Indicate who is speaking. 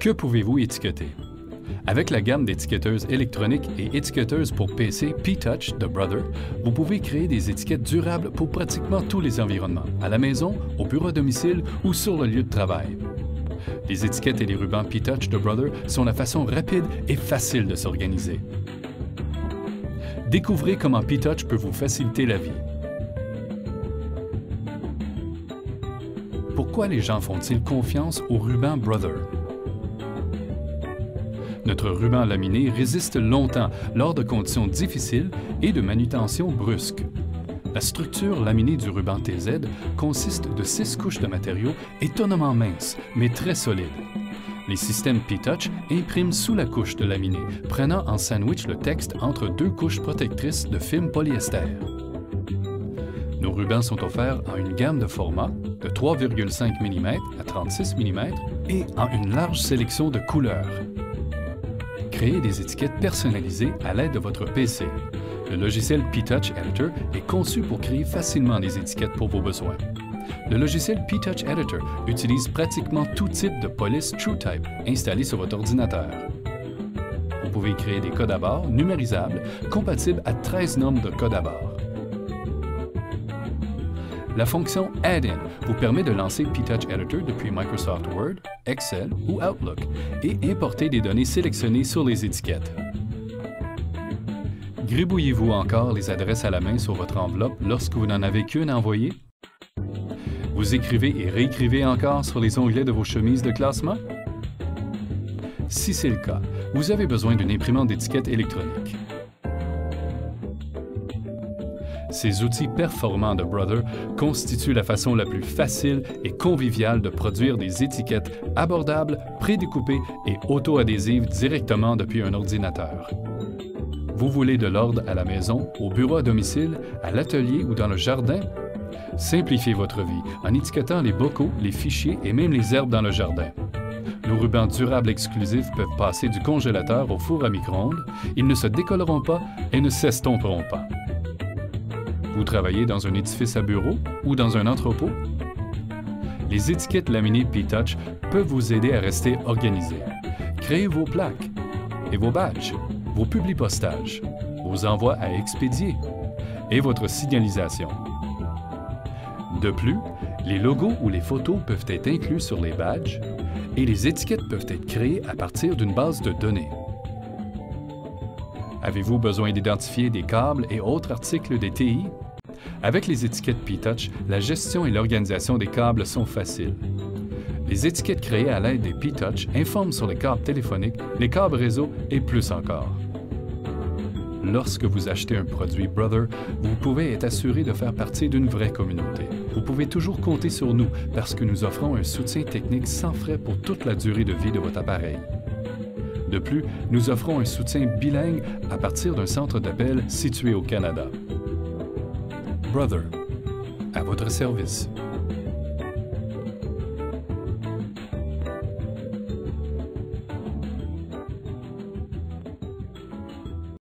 Speaker 1: Que pouvez-vous étiqueter? Avec la gamme d'étiqueteuses électroniques et étiqueteuses pour PC P-Touch de Brother, vous pouvez créer des étiquettes durables pour pratiquement tous les environnements, à la maison, au bureau à domicile ou sur le lieu de travail. Les étiquettes et les rubans P-Touch de Brother sont la façon rapide et facile de s'organiser. Découvrez comment P-Touch peut vous faciliter la vie. Pourquoi les gens font-ils confiance au ruban Brother? Notre ruban laminé résiste longtemps lors de conditions difficiles et de manutention brusque. La structure laminée du ruban TZ consiste de 6 couches de matériaux étonnamment minces, mais très solides. Les systèmes P-Touch impriment sous la couche de laminé, prenant en sandwich le texte entre 2 couches protectrices de film polyester. Nos rubans sont offerts en une gamme de formats de 3,5 mm à 36 mm et en une large sélection de couleurs. Créez des étiquettes personnalisées à l'aide de votre PC. Le logiciel P-Touch Editor est conçu pour créer facilement des étiquettes pour vos besoins. Le logiciel P-Touch Editor utilise pratiquement tout type de police TrueType installé sur votre ordinateur. Vous pouvez créer des codes à barres numérisables compatibles à 13 normes de codes à barres. La fonction Add-in vous permet de lancer P-Touch Editor depuis Microsoft Word, Excel ou Outlook et importer des données sélectionnées sur les étiquettes. Gribouillez-vous encore les adresses à la main sur votre enveloppe lorsque vous n'en avez qu'une à envoyer? Vous écrivez et réécrivez encore sur les onglets de vos chemises de classement? Si c'est le cas, vous avez besoin d'une imprimante d'étiquettes électronique. Ces outils performants de Brother constituent la façon la plus facile et conviviale de produire des étiquettes abordables, prédécoupées et auto-adhésives directement depuis un ordinateur. Vous voulez de l'ordre à la maison, au bureau à domicile, à l'atelier ou dans le jardin? Simplifiez votre vie en étiquetant les bocaux, les fichiers et même les herbes dans le jardin. Nos rubans durables exclusifs peuvent passer du congélateur au four à micro-ondes. Ils ne se décolleront pas et ne s'estomperont pas. Vous travaillez dans un édifice à bureau ou dans un entrepôt? Les étiquettes laminées P-Touch peuvent vous aider à rester organisé. Créez vos plaques et vos badges, vos publipostages, vos envois à expédier et votre signalisation. De plus, les logos ou les photos peuvent être inclus sur les badges et les étiquettes peuvent être créées à partir d'une base de données. Avez-vous besoin d'identifier des câbles et autres articles des TI? Avec les étiquettes P-Touch, la gestion et l'organisation des câbles sont faciles. Les étiquettes créées à l'aide des P-Touch informent sur les câbles téléphoniques, les câbles réseau et plus encore. Lorsque vous achetez un produit Brother, vous pouvez être assuré de faire partie d'une vraie communauté. Vous pouvez toujours compter sur nous parce que nous offrons un soutien technique sans frais pour toute la durée de vie de votre appareil. De plus, nous offrons un soutien bilingue à partir d'un centre d'appel situé au Canada. Brother, à votre service.